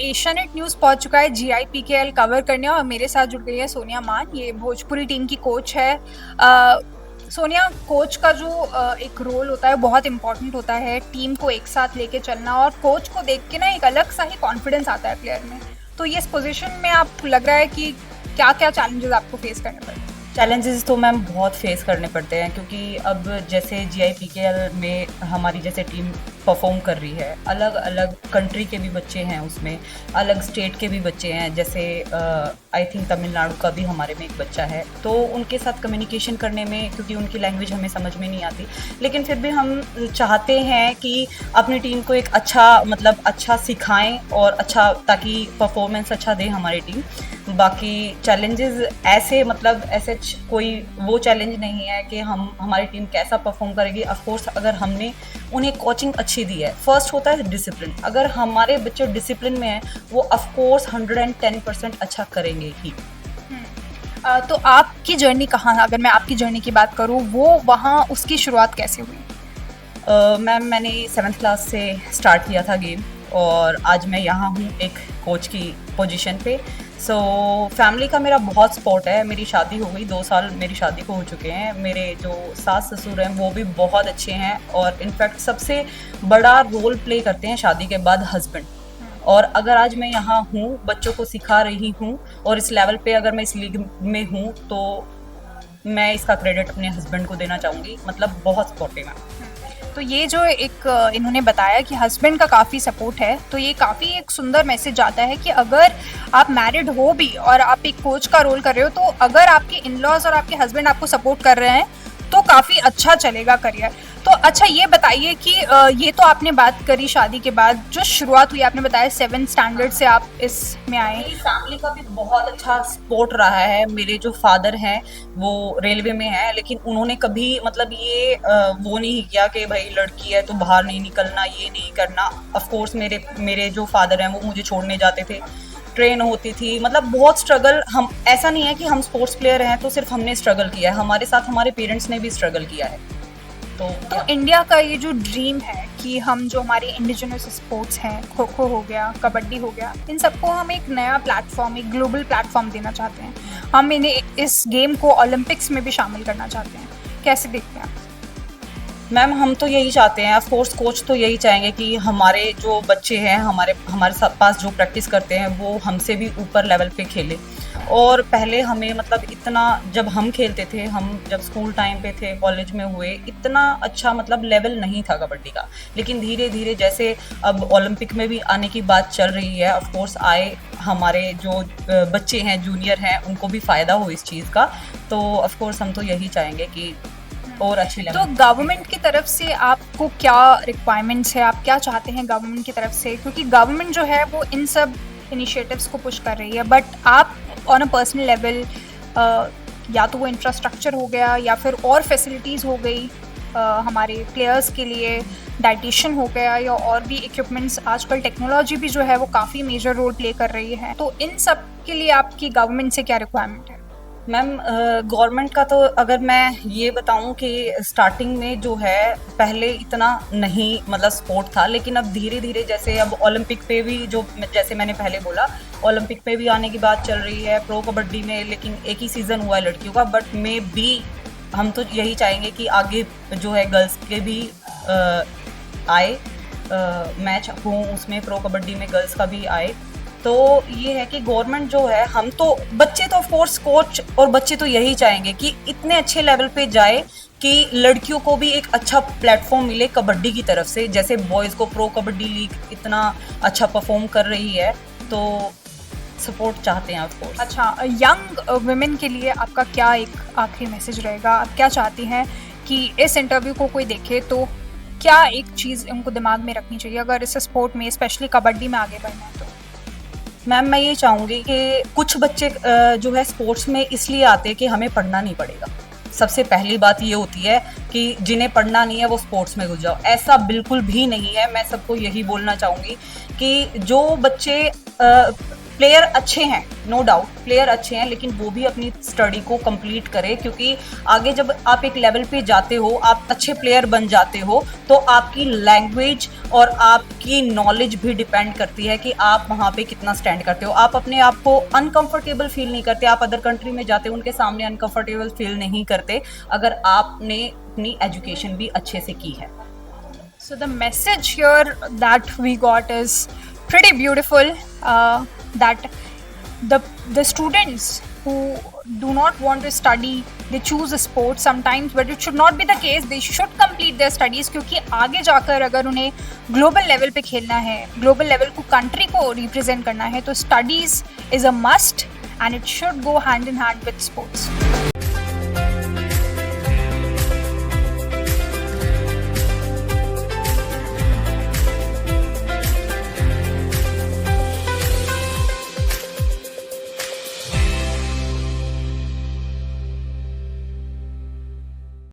Asianet news पहुंच चुका है GIPKL कवर करने और मेरे साथ जुड़ गई है सोनिया मान। ये भोजपुरी टीम की कोच है। सोनिया, कोच का जो एक रोल होता है बहुत इम्पोर्टेंट होता है, टीम को एक साथ लेके चलना, और कोच को देख के ना एक अलग सा ही कॉन्फिडेंस आता है प्लेयर में। तो ये इस पोजीशन में आप लग रहा है कि क्या क्या चैलेंजेस आपको फेस करने पड़े? चैलेंजेस तो मैम बहुत फेस करने पड़ते हैं, क्योंकि अब जैसे GIPKL में हमारी जैसे टीम परफॉर्म कर रही है, अलग अलग कंट्री के भी बच्चे हैं उसमें, अलग स्टेट के भी बच्चे हैं। जैसे आई थिंक तमिलनाडु का भी हमारे में एक बच्चा है, तो उनके साथ कम्युनिकेशन करने में, क्योंकि उनकी लैंग्वेज हमें समझ में नहीं आती, लेकिन फिर भी हम चाहते हैं कि अपनी टीम को एक अच्छा सिखाएं और अच्छा, ताकि परफॉर्मेंस अच्छा दे हमारी टीम। बाकी चैलेंजेस ऐसे कोई वो चैलेंज नहीं है कि हमारी टीम कैसा परफॉर्म करेगी। ऑफ कोर्स अगर हमने उन्हें कोचिंग अच्छी दी है, फर्स्ट होता है डिसिप्लिन। अगर हमारे बच्चे डिसिप्लिन में हैं, वो ऑफ कोर्स 110% अच्छा करेंगे ही। तो आपकी जर्नी कहाँ, अगर मैं आपकी जर्नी की बात करूँ, वो वहाँ उसकी शुरुआत कैसे हुई? मैम, मैंने 7th क्लास से स्टार्ट किया था गेम, और आज मैं यहाँ हूँ एक कोच की पोजीशन पे। फैमिली का मेरा बहुत सपोर्ट है। मेरी शादी हो गई, 2 साल मेरी शादी को हो चुके हैं। मेरे जो सास ससुर हैं वो भी बहुत अच्छे हैं, और इनफैक्ट सबसे बड़ा रोल प्ले करते हैं शादी के बाद हस्बैंड। और अगर आज मैं यहाँ हूँ, बच्चों को सिखा रही हूँ, और इस लेवल पे अगर मैं इस लीग में हूँ, तो मैं इसका क्रेडिट अपने हस्बैंड को देना चाहूँगी। मतलब बहुत सपोर्टिव है। तो ये जो एक इन्होंने बताया कि हस्बैंड का काफ़ी सपोर्ट है, तो ये काफ़ी एक सुंदर मैसेज आता है कि अगर आप मैरिड हो भी और आप एक कोच का रोल कर रहे हो, तो अगर आपके इन लॉज और आपके हस्बैंड आपको सपोर्ट कर रहे हैं तो काफ़ी अच्छा चलेगा करियर। तो अच्छा, ये बताइए कि ये तो आपने बात करी शादी के बाद, जो शुरुआत हुई आपने बताया 7th स्टैंडर्ड से आप इसमें आए। मेरी फैमिली का भी बहुत अच्छा सपोर्ट रहा है। मेरे जो फादर हैं वो रेलवे में हैं, लेकिन उन्होंने कभी ये वो नहीं किया कि भाई लड़की है तो बाहर नहीं निकलना, ये नहीं करना। ऑफ कोर्स मेरे जो फादर हैं वो मुझे छोड़ने जाते थे, ट्रेन होती थी, बहुत स्ट्रगल। हम ऐसा नहीं है कि हम स्पोर्ट्स प्लेयर हैं तो सिर्फ हमने स्ट्रगल किया है, हमारे साथ हमारे पेरेंट्स ने भी स्ट्रगल किया है। तो इंडिया का ये जो ड्रीम है कि हम जो हमारे इंडिजिनस स्पोर्ट्स हैं, खो खो हो गया, कबड्डी हो गया, इन सबको हम एक नया प्लेटफॉर्म, एक ग्लोबल प्लेटफॉर्म देना चाहते हैं। हम इन्हें, इस गेम को ओलंपिक्स में भी शामिल करना चाहते हैं। कैसे देखते हैं? मैम, हम तो यही चाहते हैं, ऑफ कोर्स कोच तो यही चाहेंगे कि हमारे जो बच्चे हैं, हमारे पास जो प्रैक्टिस करते हैं, वो हमसे भी ऊपर लेवल पे खेले। और पहले हमें इतना, जब हम खेलते थे, हम जब स्कूल टाइम पे थे, कॉलेज में हुए, इतना अच्छा लेवल नहीं था कबड्डी का। लेकिन धीरे धीरे जैसे अब ओलंपिक में भी आने की बात चल रही है, ऑफ कोर्स आए, हमारे जो बच्चे हैं, जूनियर हैं, उनको भी फ़ायदा हो इस चीज़ का। तो ऑफ कोर्स हम तो यही चाहेंगे कि और अच्छी लेवल। तो गवर्नमेंट की तरफ से आपको क्या रिक्वायरमेंट्स है, आप क्या चाहते हैं गवर्नमेंट की तरफ से? क्योंकि गवर्नमेंट जो है वो इन सब इनिशिएटिव्स को पुश कर रही है, बट आप ऑन अ पर्सनल लेवल, या तो वो इंफ्रास्ट्रक्चर हो गया या फिर और फैसिलिटीज़ हो गई हमारे प्लेयर्स के लिए, डाइटिशियन हो गया, या और भी इक्विपमेंट्स, आजकल टेक्नोलॉजी भी जो है वो काफ़ी मेजर रोल प्ले कर रही है। तो इन सब के लिए आपकी गवर्नमेंट से क्या रिक्वायरमेंट है? मैम, गवर्नमेंट का तो अगर मैं ये बताऊं कि स्टार्टिंग में जो है पहले इतना नहीं सपोर्ट था, लेकिन अब धीरे धीरे जैसे अब ओलंपिक पे भी, जो जैसे मैंने पहले बोला, ओलंपिक पे भी आने की बात चल रही है, प्रो कबड्डी में। लेकिन एक ही सीज़न हुआ है लड़कियों का, बट मे बी हम तो यही चाहेंगे कि आगे जो है गर्ल्स के भी आए, मैच हो उसमें, प्रो कबड्डी में गर्ल्स का भी आए। तो ये है कि गवर्नमेंट जो है, हम तो बच्चे तो ऑफ कोर्स, कोच और बच्चे तो यही चाहेंगे कि इतने अच्छे लेवल पे जाए कि लड़कियों को भी एक अच्छा प्लेटफॉर्म मिले कबड्डी की तरफ से। जैसे बॉयज़ को प्रो कबड्डी लीग इतना अच्छा परफॉर्म कर रही है, तो सपोर्ट चाहते हैं ऑफ कोर्स। अच्छा, यंग वुमेन के लिए आपका क्या एक आखिरी मैसेज रहेगा? आप क्या चाहती हैं कि इस इंटरव्यू को कोई देखे तो क्या एक चीज़ उनको दिमाग में रखनी चाहिए अगर इस स्पोर्ट में, स्पेशली कबड्डी में, आगे बढ़ना है? तो मैम, मैं ये चाहूँगी कि कुछ बच्चे जो है स्पोर्ट्स में इसलिए आते हैं कि हमें पढ़ना नहीं पड़ेगा। सबसे पहली बात ये होती है कि जिन्हें पढ़ना नहीं है वो स्पोर्ट्स में घुस जाओ। ऐसा बिल्कुल भी नहीं है। मैं सबको यही बोलना चाहूँगी कि जो बच्चे प्लेयर अच्छे हैं, नो डाउट प्लेयर अच्छे हैं, लेकिन वो भी अपनी स्टडी को कंप्लीट करें, क्योंकि आगे जब आप एक लेवल पे जाते हो, आप अच्छे प्लेयर बन जाते हो, तो आपकी लैंग्वेज और आपकी नॉलेज भी डिपेंड करती है कि आप वहाँ पे कितना स्टैंड करते हो। आप अपने आप को अनकंफर्टेबल फील नहीं करते, आप अदर कंट्री में जाते हो उनके सामने अनकंफर्टेबल फील नहीं करते, अगर आपने अपनी एजुकेशन भी अच्छे से की है। So the message here that we got is pretty beautiful. That the students who do not want to study, they choose a sport sometimes, but it should not be the case. They should complete their studies, क्योंकि आगे जाकर अगर उन्हें global level पे खेलना है, global level को country को रिप्रेजेंट करना है, तो studies is a must and it should go hand in hand with sports.